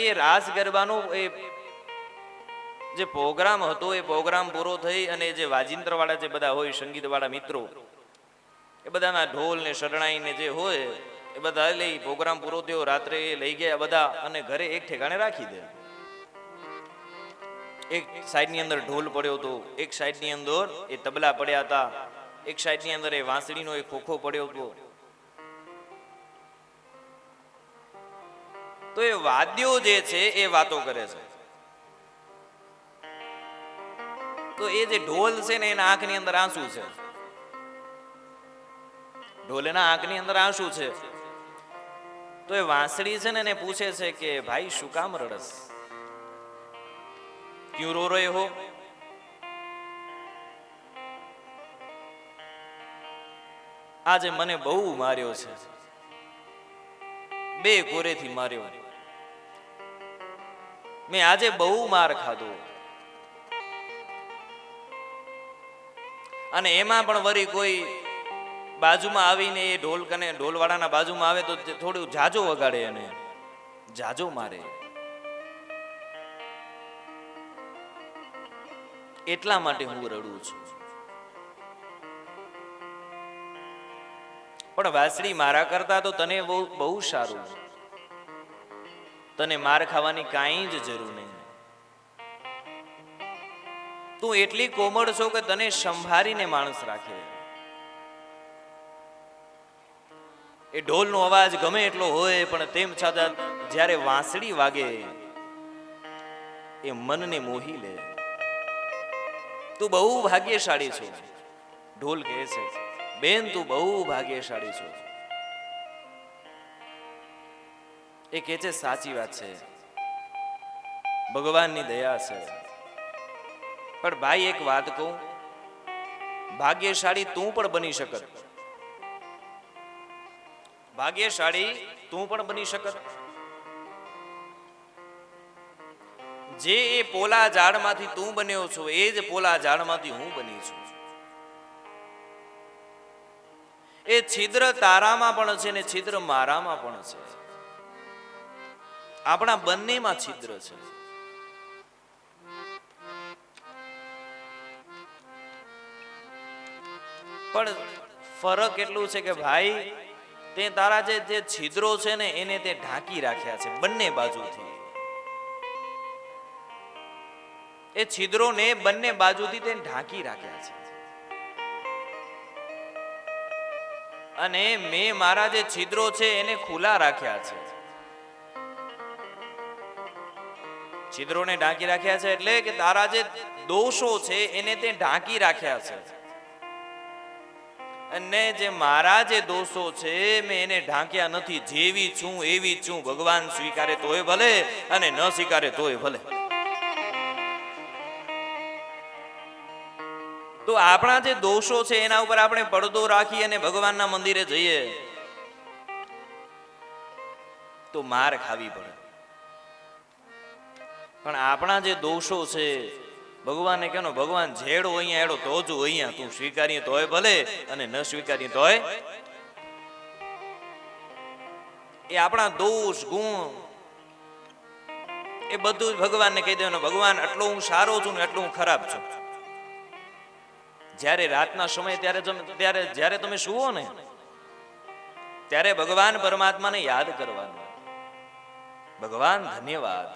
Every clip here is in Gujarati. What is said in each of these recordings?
એ રાસ ગરબાનો એ જે પ્રોગ્રામ હતો એ પ્રોગ્રામ પૂરો થઈ અને જે વાજિંત્ર વાળા જે બધા હોય સંગીત વાળા મિત્રો એ બધાના ઢોલ ને શરણાઈ ને જે હોય એ બધા લઈ પ્રોગ્રામ પૂરો થયો, રાત્રે લઈ ગયા બધા અને ઘરે એક ઠેકાણે રાખી દે. એક સાઈડ ની અંદર ઢોલ પડ્યો હતો, એક સાઈડ ની અંદર એ તબલા પડ્યા હતા, એક સાઈડ ની અંદર એ વાંસળીનો એક ખોખો પડ્યો હતો. તો એ વાદ્યો જે છે એ વાતો કરે છે. તો એ જે ઢોલ છે ને એના આંખની અંદર આંસુ છે, ઢોલ એના આંખની અંદર આંસુ છે. તો એ વાંસળી છે ને એને પૂછે છે કે ભાઈ શું કામ રડસ, ક્યું રો રહે હો? આજે મને બહુ માર્યો છે, બે કોરેથી માર્યો, મેં આજે બહુ માર ખાધો. અને એમાં પણ વળી કોઈ બાજુમાં આવીને એ ઢોલવાળાના બાજુમાં આવે તો થોડું જાજો વગાડે અને જાજો મારે. એટલા માટે હું રડું છું. પણ વાસળી મારા કરતા તો તને બહુ સારું, તને માર ખાવાની કાંઈ જ જરૂર નહીં. તું એટલી કોમળ છો કે તને સંભાળીને માણસ રાખે. એ ઢોલનો અવાજ ગમે એટલો હોય પણ તેમ છતાં જ્યારે વાંસળી વાગે એ મનને મોહી લે. તું બહુ ભાગ્યશાળી છો. ઢોલ કહે છે બેન તું બહુ ભાગ્યશાળી છો. એ કહે છે સાચી વાત છે, ભગવાનની દયા છે. પણ ભાઈ એક વાત કહું, ભાગ્યશાળી તું પણ બની શકત, ભાગ્યશાળી તું પણ બની શકત. જે એ પોલા ઝાડમાંથી તું બન્યો છો એ જ પોલા ઝાડમાંથી હું બની છું. એ છિદ્ર તારામાં પણ છે ને છિદ્ર મારામાં પણ છે. આપણા બંનેમાં છિદ્ર છે. પણ ફરક એટલું છે કે ભાઈ તે તારા જે છિદ્રો છે ને એને તે ઢાંકી રાખ્યા છે બંને બાજુથી. એ છિદ્રોને બંને બાજુથી તે ઢાંકી રાખ્યા છે. અને મેં મારા જે છિદ્રો છે એને ખુલ્લા રાખ્યા છે. છિદ્રોને ઢાંકી રાખ્યા છે એટલે કે તારા જે દોષો છે એને તે ઢાંકી રાખ્યા છે. અને જે મારા જે દોષો છે મેં એને ઢાંક્યા નથી. જેવી છું એવી છું, ભગવાન સ્વીકારે તોય ભલે અને ન સ્વીકારે તોય ભલે. તો આપણા જે દોષો છે એના ઉપર આપણે પડદો રાખી અને ભગવાનના મંદિરે જઈએ તો માર ખાવી પડે. પણ આપણા જે દોષો છે ભગવાનને કહેનો ભગવાન જેડો અહીંયા એડો તો જ અહીંયા, તું સ્વીકારીએ તોય ભલે અને ન સ્વીકારીએ તોય. એ આપણા દોષ ગુણ એ બધું જ ભગવાનને કહી દેવાનું, ભગવાન આટલો હું સારો છું ને એટલો હું ખરાબ છું. જ્યારે રાતના સમય ત્યારે જ્યારે તમે સુવો ને ત્યારે ભગવાન પરમાત્માને યાદ કરવાનું, ભગવાન ધન્યવાદ.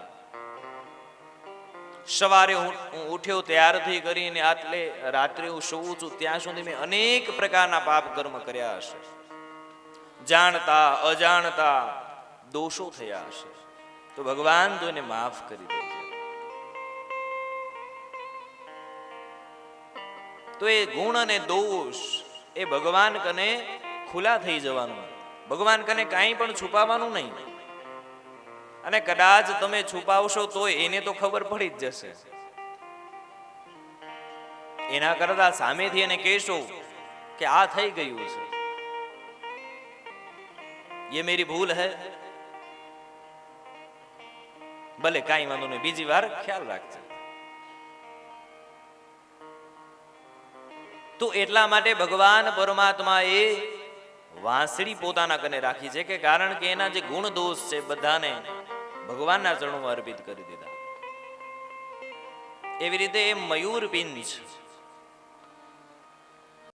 સવારે હું ઉઠ્યો ત્યારથી કરીને આટલે રાત્રે હું સૂવું છું ત્યાં સુધી મેં અનેક પ્રકારના પાપ કર્મ કર્યા હશે. જાણતા અજાણતા દોષો થયા હશે. તો ભગવાન તો એને માફ કરી દે. તો એ ગુણ અને દોષ એ ભગવાન કને ખુલ્લા થઈ જવાનું, ભગવાન કને કાંઈ પણ છુપાવવાનું નહીં. અને કદાચ તમે છુપાવશો તો એને તો ખબર પડી જ જશે. એના કરતા સામેથી એને કહેશો કે આ થઈ ગયું છે, ये मेरी भूल है, ભલે કાંઈ વાંધો નહીં, બીજી વાર ખ્યાલ રાખજો. તો એટલા માટે ભગવાન પરમાત્મા એ વાંસળી પોતાના કને રાખી છે કે કારણ કે એના જે ગુણ દોષ છે બધાને ભગવાનના ચરણોમાં અર્પિત કરી દીધા. એવી રીતે એ મયુર પિંજ